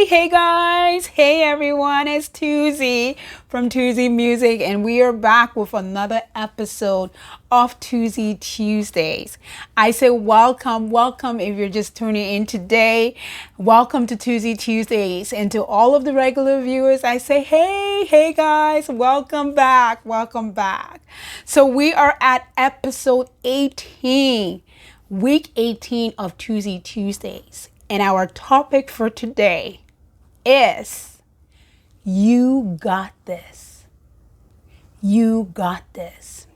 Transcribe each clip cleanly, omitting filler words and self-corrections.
Hey guys, hey everyone, it's Tuzee from Tuzeemusic, and we are back with another episode of Tuzee Tuesdays. I say welcome if you're just tuning in today. Welcome to Tuzee Tuesdays, and to all of the regular viewers, I say hey guys, welcome back. So we are at episode 18, week 18 of Tuzee Tuesdays. And our topic for today is you got this. You got this.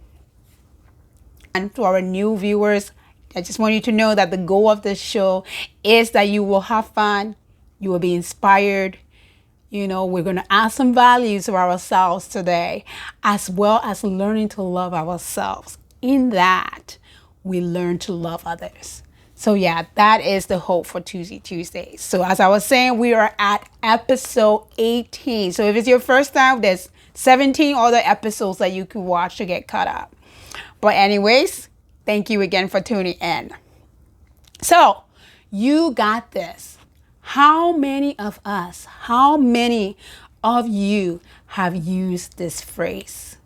And to our new viewers, I just want you to know that the goal of this show is that you will have fun, you will be inspired. You know, we're going to add some values to ourselves today, as well as learning to love ourselves. In that, we learn to love others. So yeah, that is the hope for Tuzee Tuesdays. So as I was saying, we are at episode 18. So if it's your first time, there's 17 other episodes that you can watch to get caught up. But anyways, thank you again for tuning in. So you got this. How many of us, how many of you have used this phrase?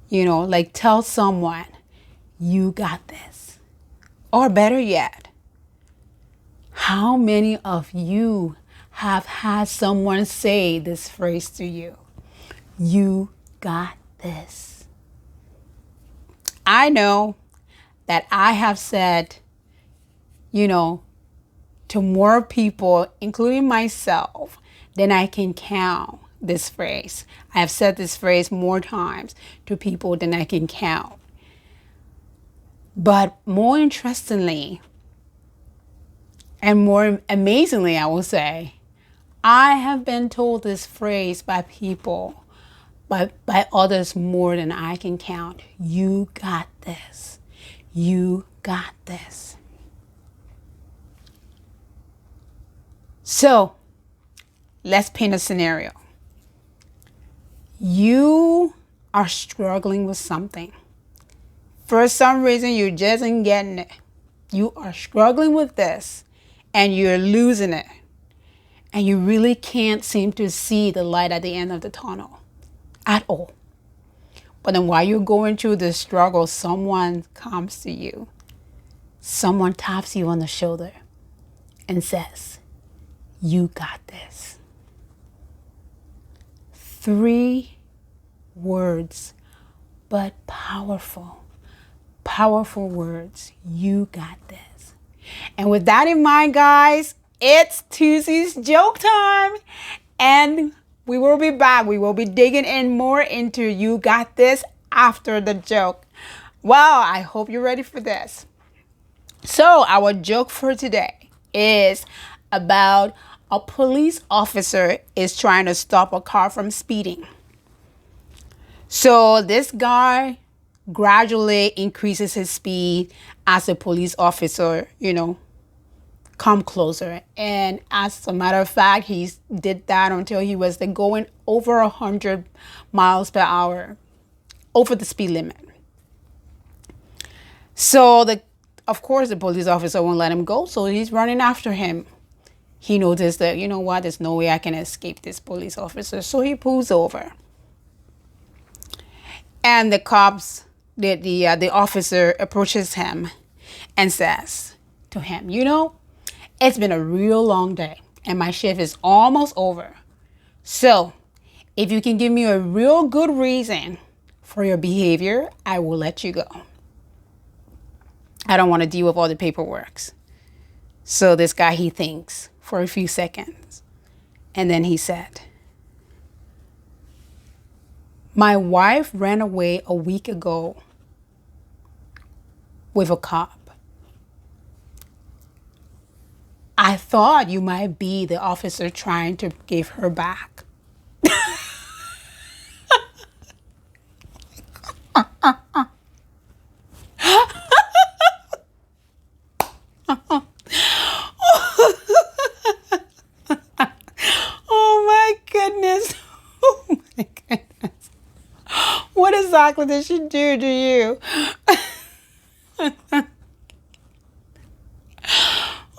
You know, like tell someone, you got this. Or better yet, how many of you have had someone say this phrase to you? You got this. I know that I have said, you know, to more people, including myself, than I can count this phrase. I have said this phrase more times to people than I can count. But more interestingly, and more amazingly, I will say, I have been told this phrase by people, by others more than I can count. You got this. You got this. So, let's paint a scenario. You are struggling with something. For some reason, you just ain't getting it. You are struggling with this and you're losing it. And you really can't seem to see the light at the end of the tunnel at all. But then while you're going through this struggle, someone comes to you. Someone taps you on the shoulder and says, you got this. 3 words, but powerful. Powerful words. You got this. And with that in mind, guys, it's Tuzee's joke time. And we will be back. We will be digging in more into you got this after the joke. Well, I hope you're ready for this. So our joke for today is about a police officer is trying to stop a car from speeding. So this guy gradually increases his speed as a police officer, you know, come closer. And as a matter of fact, he did that until he was going over 100 miles per hour, over the speed limit. So of course, the police officer won't let him go. So he's running after him. He noticed that, you know what, there's no way I can escape this police officer. So he pulls over. And the cops, the officer approaches him and says to him, you know, it's been a real long day and my shift is almost over. So if you can give me a real good reason for your behavior, I will let you go. I don't want to deal with all the paperwork. So this guy, he thinks for a few seconds. And then he said, my wife ran away a week ago with a cop. I thought you might be the officer trying to give her back. Oh my goodness. Oh my goodness. What exactly did she do to you?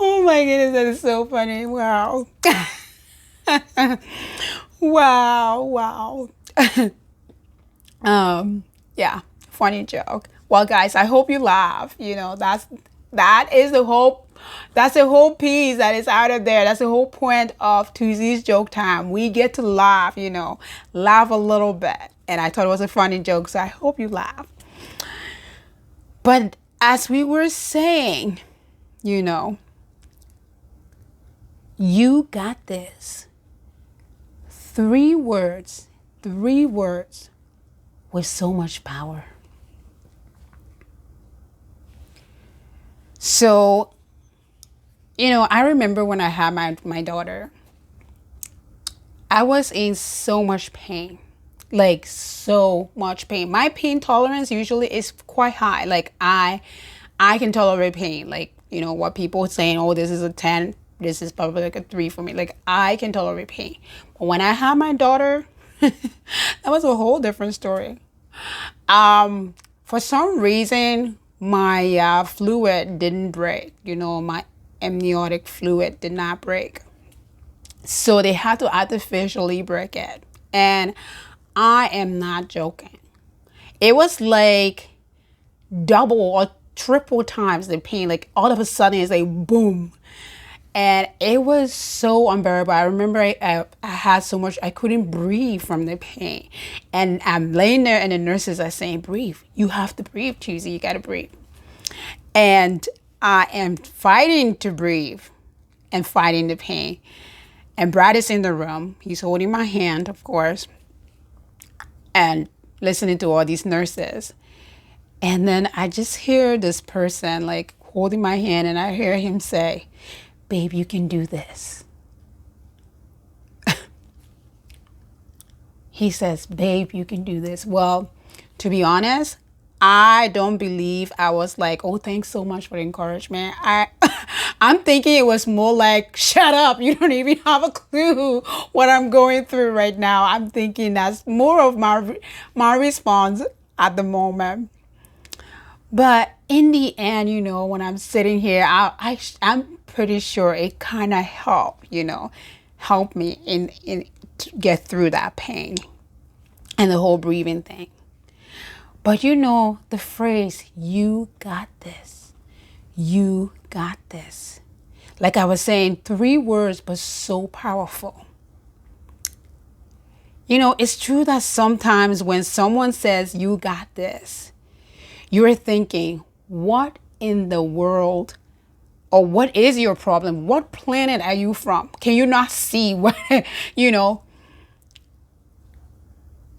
Oh my goodness, that is so funny. Wow. Wow, wow. Yeah, funny joke. Well, guys, I hope you laugh. That is the whole that's the whole piece that is out of there. That's the whole point of Tuzee's joke time. We get to laugh, laugh a little bit. And I thought it was a funny joke, so I hope you laugh. But as we were saying, you know, you got this. Three words with so much power. So, I remember when I had my daughter, I was in so much pain, like so much pain. My pain tolerance usually is quite high. Like I can tolerate pain. Like, what people are saying, oh, this is a 10, this is probably like a 3 for me. Like I can tolerate pain. But when I had my daughter, that was a whole different story. For some reason, my fluid didn't break. My amniotic fluid did not break. So they had to artificially break it. And I am not joking. It was like double or triple times the pain. Like all of a sudden it's like boom. And it was so unbearable. I remember I had so much, I couldn't breathe from the pain. And I'm laying there and the nurses are saying, breathe. You have to breathe, Tuzee. You got to breathe. And I am fighting to breathe and fighting the pain. And Brad is in the room. He's holding my hand, of course, and listening to all these nurses. And then I just hear this person like holding my hand and I hear him say, babe, you can do this. He says, babe, you can do this. Well, to be honest, I don't believe I was like, oh, thanks so much for the encouragement. I'm thinking it was more like, shut up. You don't even have a clue what I'm going through right now. I'm thinking that's more of my response at the moment. But in the end, when I'm sitting here, I'm pretty sure it kind of helped, help me in to get through that pain and the whole breathing thing. But the phrase, you got this, you got this. Like I was saying, 3 words, but so powerful. It's true that sometimes when someone says, you got this, you're thinking, what in the world, or what is your problem? What planet are you from? Can you not see what,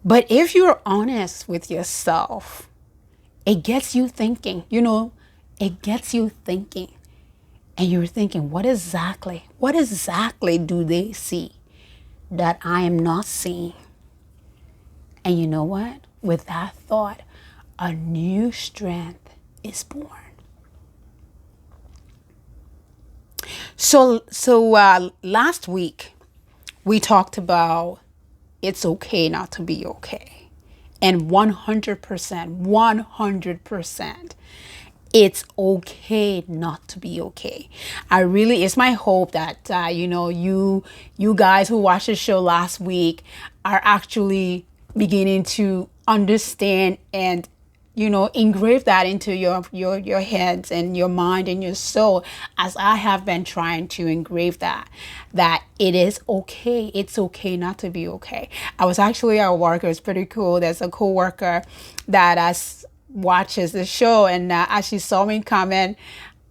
But if you're honest with yourself, it gets you thinking, it gets you thinking. And you're thinking, what exactly do they see that I am not seeing? And you know what? With that thought, a new strength is born. So last week, we talked about it's okay not to be okay. And 100%, it's okay not to be okay. It's my hope that, you guys who watched the show last week are actually beginning to understand and, engrave that into your heads and your mind and your soul, as I have been trying to engrave that it is okay. It's okay not to be okay. I was actually at work. It was pretty cool. There's a coworker that watches the show, and as she saw me comment,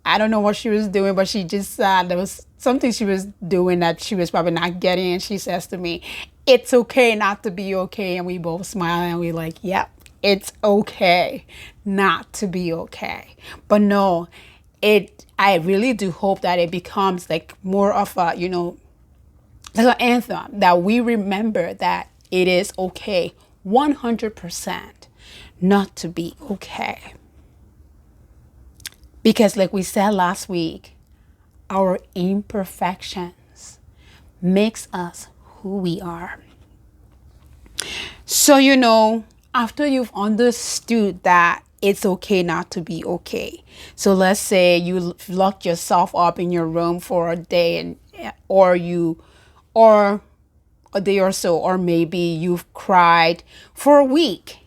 I don't know what she was doing, but she just there was something she was doing that she was probably not getting, and she says to me, it's okay not to be okay. And we both smile and we like, yep, it's okay not to be okay. But no, I really do hope that it becomes like more of a, like an anthem, that we remember that it is okay 100% not to be okay. Because like we said last week, our imperfections makes us who we are. So, after you've understood that it's okay not to be okay. So let's say you locked yourself up in your room for a day, or a day or so, or maybe you've cried for a week.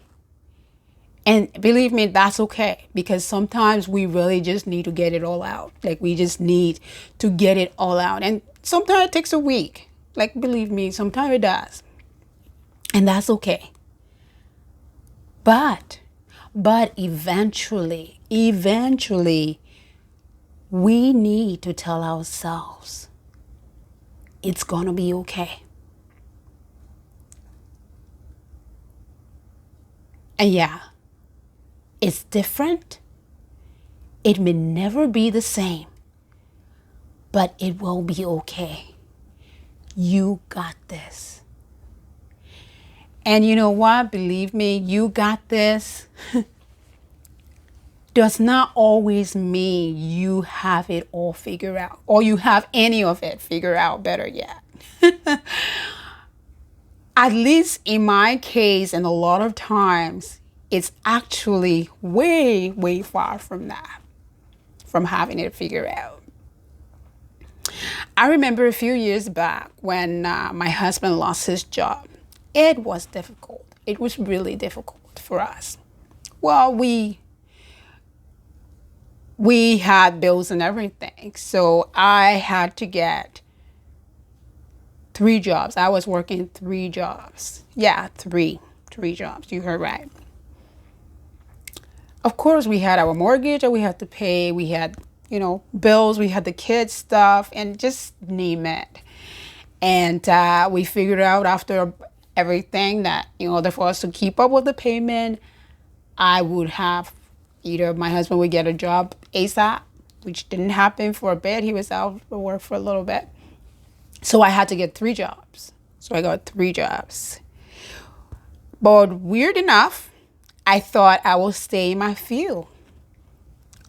And believe me, that's okay, because sometimes we really just need to get it all out. Like, we just need to get it all out. And sometimes it takes a week. Like, believe me, sometimes it does. And that's okay. But eventually, we need to tell ourselves it's gonna be okay. And yeah, it's different. It may never be the same, but it will be okay. You got this. And you know what? Believe me, you got this does not always mean you have it all figured out, or you have any of it figured out, better yet. At least in my case, and a lot of times, it's actually way, way far from that, from having it figured out. I remember a few years back when my husband lost his job. It was difficult. It was really difficult for us. Well, we had bills and everything, so I had to get 3 jobs. I was working 3 jobs. Yeah, three jobs. You heard right. Of course, we had our mortgage that we had to pay. We had, bills. We had the kids stuff, and just name it. And we figured out after everything that, in order for us to keep up with the payment, I would have either my husband would get a job ASAP, which didn't happen for a bit. He was out of work for a little bit. So I had to get 3 jobs. So I got 3 jobs. But weird enough, I thought I would stay in my field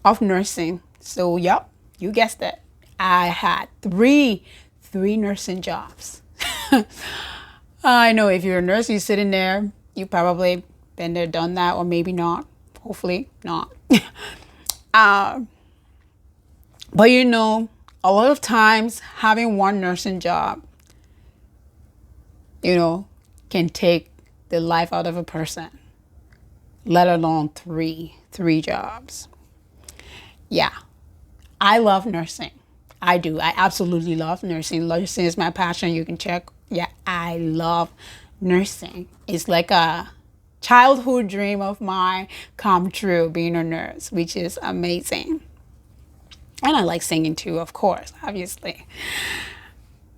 of nursing. So, yep, you guessed it. I had three nursing jobs. I know if you're a nurse, you're sitting there, you probably been there, done that, or maybe not. Hopefully not. But a lot of times having one nursing job, can take the life out of a person, let alone three jobs. Yeah, I love nursing. I do. I absolutely love nursing. Nursing is my passion. You can check. Yeah, I love nursing. It's like a childhood dream of mine come true, being a nurse, which is amazing. And I like singing too, of course, obviously.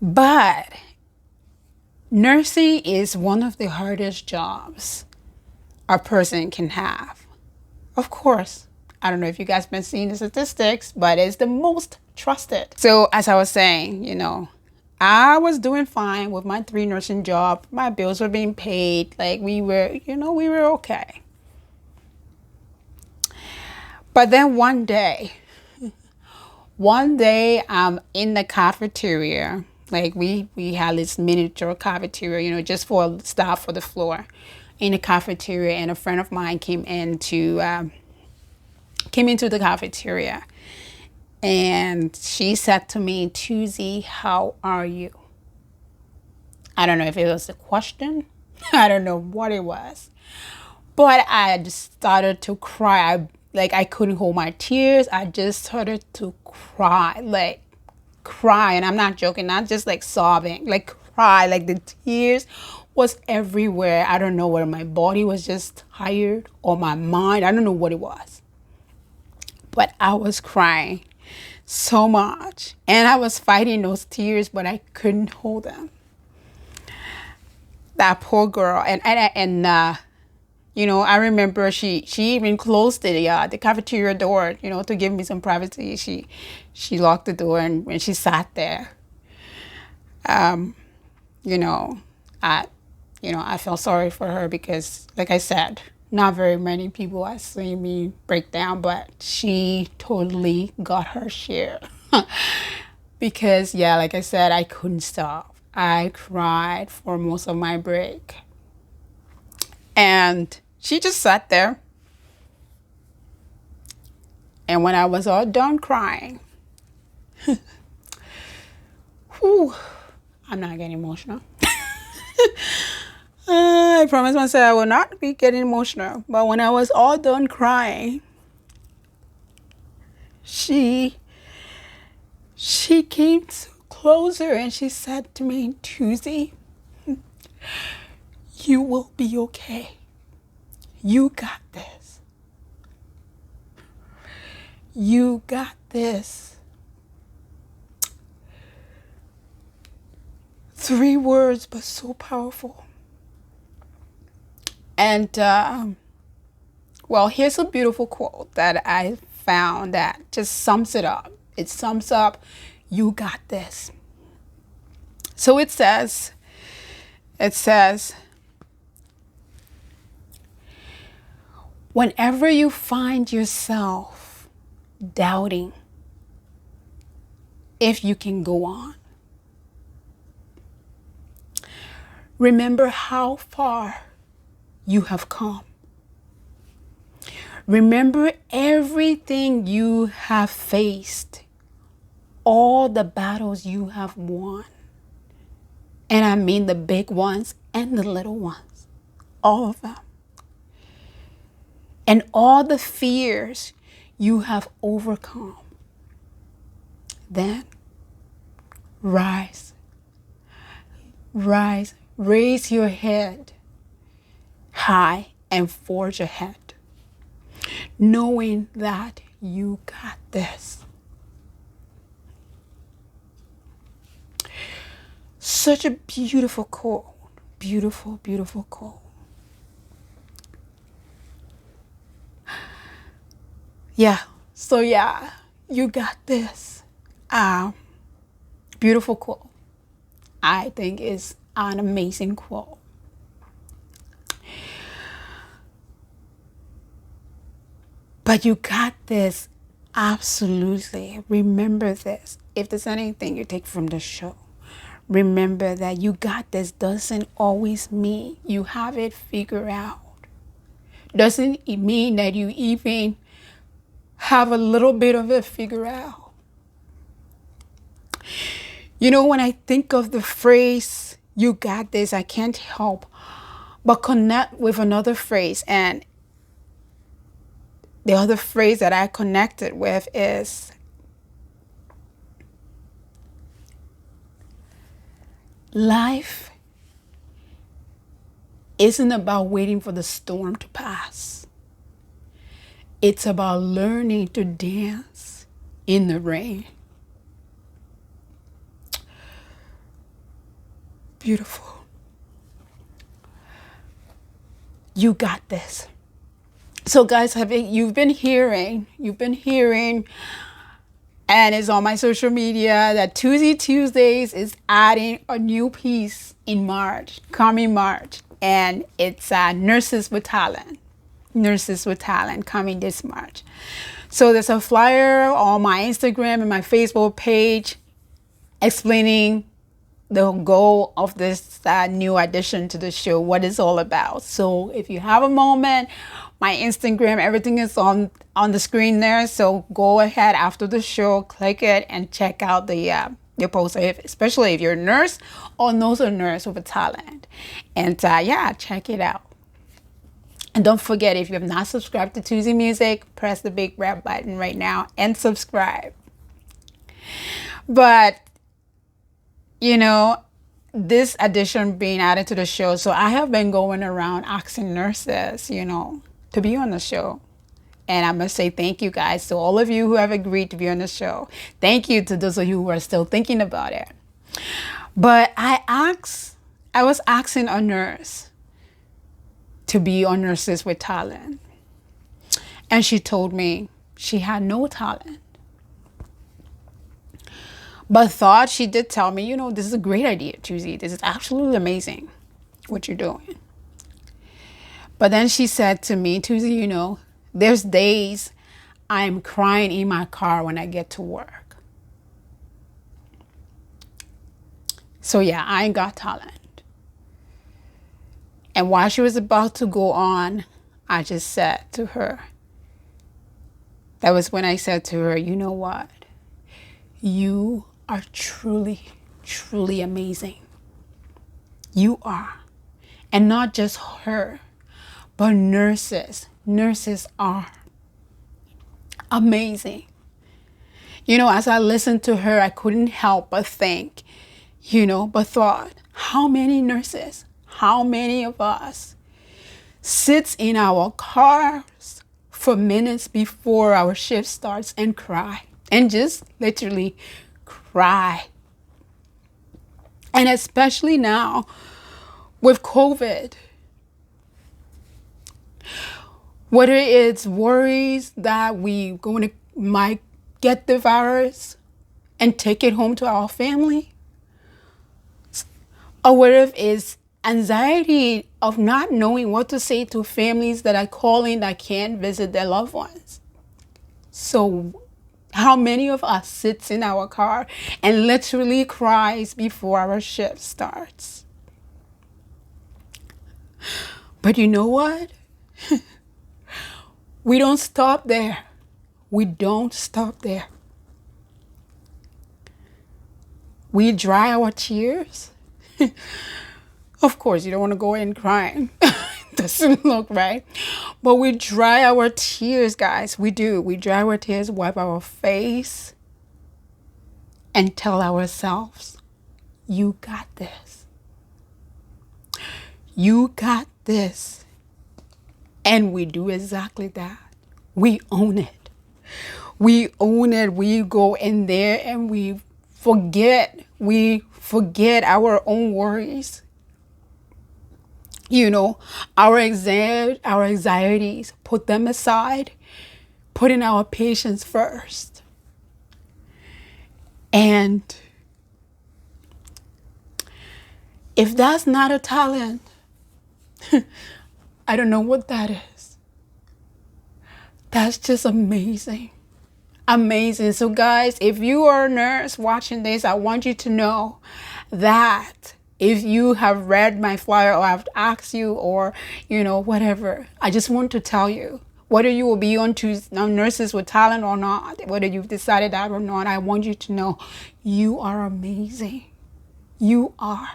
But nursing is one of the hardest jobs a person can have. Of course, I don't know if you guys been seeing the statistics, but it's the most trusted. So as I was saying, I was doing fine with my 3 nursing job. My bills were being paid. Like we were okay. But then one day I'm in the cafeteria. Like we had this miniature cafeteria, just for staff for the floor in the cafeteria. And a friend of mine came into the cafeteria. And she said to me, "Tuzee, how are you?" I don't know if it was a question. I don't know what it was. But I just started to cry. I couldn't hold my tears. I just started to cry. And I'm not joking, not just sobbing, cry. The tears was everywhere. I don't know whether my body was just tired or my mind. I don't know what it was. But I was crying so much. And I was fighting those tears, but I couldn't hold them. That poor girl. And I remember she even closed the cafeteria door, to give me some privacy. She locked the door, and when she sat there, I felt sorry for her because, like I said, not very many people have seen me break down, but she totally got her share. Because, yeah, like I said, I couldn't stop. I cried for most of my break. And she just sat there. And when I was all done crying, I'm not getting emotional. I promised myself I will not be getting emotional. But when I was all done crying, she came closer and she said to me, Tuzee, you will be okay. You got this. You got this. 3 words, but so powerful. And, well, here's a beautiful quote that I found that just sums it up. It sums up, you got this. So it says, whenever you find yourself doubting if you can go on, remember how far you have come. Remember everything you have faced, all the battles you have won. And I mean the big ones and the little ones, all of them. And all the fears you have overcome. Then rise, raise your head high and forge ahead, knowing that you got this. Such a beautiful quote. Beautiful, beautiful quote. Yeah. So yeah, you got this. Beautiful quote. I think is an amazing quote. But you got this. Absolutely. Remember this. If there's anything you take from the show, remember that you got this doesn't always mean you have it figured out. Doesn't mean that you even have a little bit of it figured out. You know, when I think of the phrase, you got this, I can't help but connect with another phrase. And the other phrase that I connected with is, life isn't about waiting for the storm to pass. It's about learning to dance in the rain. Beautiful. You got this. So guys, you've been hearing, and it's on my social media that Tuzee Tuesdays is adding a new piece in March, coming March. And it's Nurses with Talent. Nurses with Talent coming this March. So there's a flyer on my Instagram and my Facebook page explaining the goal of this new addition to the show, what it's all about. So if you have a moment, my Instagram, everything is on the screen there. So go ahead after the show, click it and check out the post, especially if you're a nurse or knows a nurse with a talent. And yeah, check it out. And don't forget, if you have not subscribed to Tuzeemusic, press the big red button right now and subscribe. But, you know, this addition being added to the show, so I have been going around asking nurses, you know, to be on the show. And I must say thank you guys to all of you who have agreed to be on the show. Thank you to those of you who are still thinking about it. But I was asking a nurse to be on Nurses with Talent. And she told me she had no talent. But she did tell me, you know, this is a great idea, Tuzee. This is absolutely amazing what you're doing. But then she said to me, Tuzee, you know, there's days I'm crying in my car when I get to work. So yeah, I ain't got talent. And while she was about to go on, I just said to her, that was when I said to her, you know what? You are truly, truly amazing. You are. And not just her, but nurses. Nurses are amazing. You know, as I listened to her, I couldn't help but think, but thought, how many nurses, how many of us sits in our cars for minutes before our shift starts and cry, and just literally cry. And especially now with COVID, whether it's worries that we might get the virus and take it home to our family, or whether it's anxiety of not knowing what to say to families that are calling that can't visit their loved ones. So how many of us sits in our car and literally cries before our shift starts? But you know what? We don't stop there. We don't stop there. We dry our tears. Of course, you don't want to go in crying. Doesn't look right. But we dry our tears, guys. We do. We dry our tears, wipe our face, and tell ourselves, you got this. You got this. And we do exactly that. We own it. We own it. We go in there and we forget. We forget our own worries. Our anxieties, put them aside, putting our patients first. And if that's not a talent, I don't know what that is. That's just amazing. Amazing. So guys, if you are a nurse watching this, I want you to know that if you have read my flyer or I've asked you or, whatever, I just want to tell you, whether you will be on Nurses with Talent or not, whether you've decided that or not, I want you to know you are amazing. You are.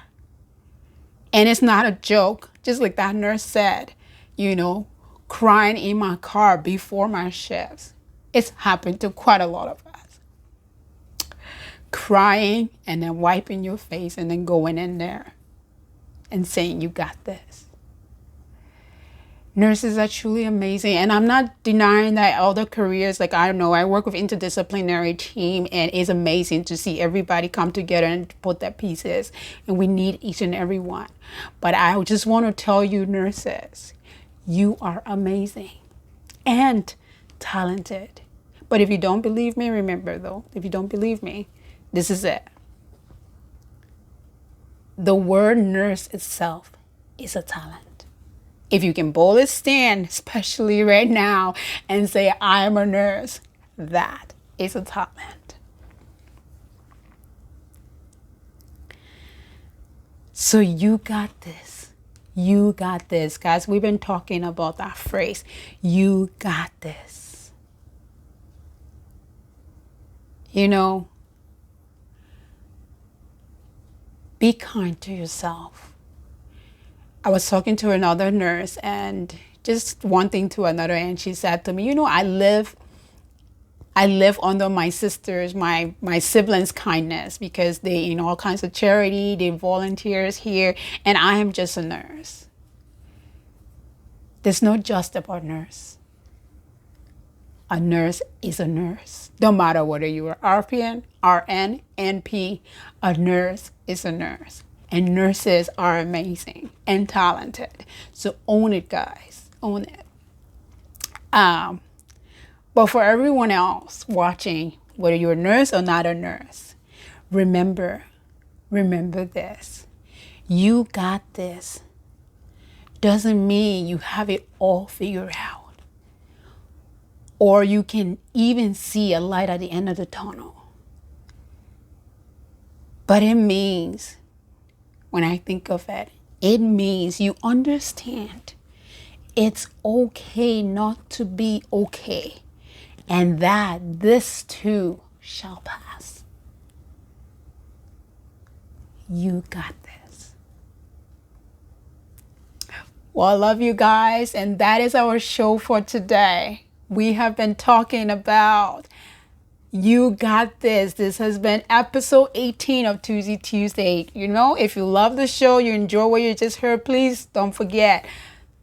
And it's not a joke. Just like that nurse said, crying in my car before my shifts. It's happened to quite a lot of us. Crying and then wiping your face and then going in there and saying, you got this. Nurses are truly amazing. And I'm not denying that other careers, like I work with interdisciplinary team, and it's amazing to see everybody come together and put their pieces. And we need each and every one. But I just want to tell you, nurses, you are amazing and talented. But if you don't believe me, remember though, if you don't believe me, this is it. The word nurse itself is a talent. If you can boldly stand, especially right now, and say, I am a nurse, that is a talent. So you got this. You got this. Guys, we've been talking about that phrase. You got this. Be kind to yourself. I was talking to another nurse and just one thing to another, and she said to me, I live under my sisters, my siblings' kindness, because they in all kinds of charity, they volunteers here, and I am just a nurse. There's no just about nurse. A nurse is a nurse. No matter whether you are RPN, RN, NP, a nurse is a nurse. And nurses are amazing and talented. So own it, guys. Own it. But for everyone else watching, whether you're a nurse or not a nurse, remember this. You got this. Doesn't mean you have it all figured out. Or you can even see a light at the end of the tunnel. But it means, when I think of it, it means you understand it's okay not to be okay. And that this too shall pass. You got this. Well, I love you guys, and that is our show for today. We have been talking about You Got This. This has been episode 18 of Tuzee Tuesday. You know, if you love the show, you enjoy what you just heard, please don't forget.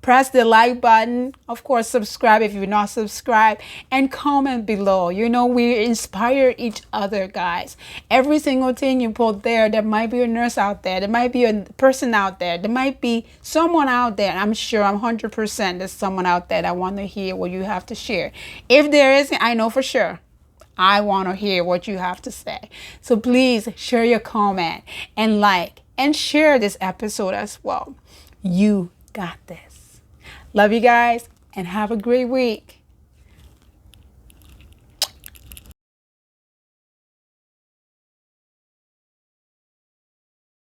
Press the like button. Of course, subscribe if you're not subscribed. And comment below. You know, we inspire each other, guys. Every single thing you put there might be a nurse out there. There might be a person out there. There might be someone out there. I'm sure, I'm 100% there's someone out there that want to hear what you have to share. If there isn't, I know for sure. I want to hear what you have to say. So please share your comment and like and share this episode as well. You got this. Love you guys and have a great week.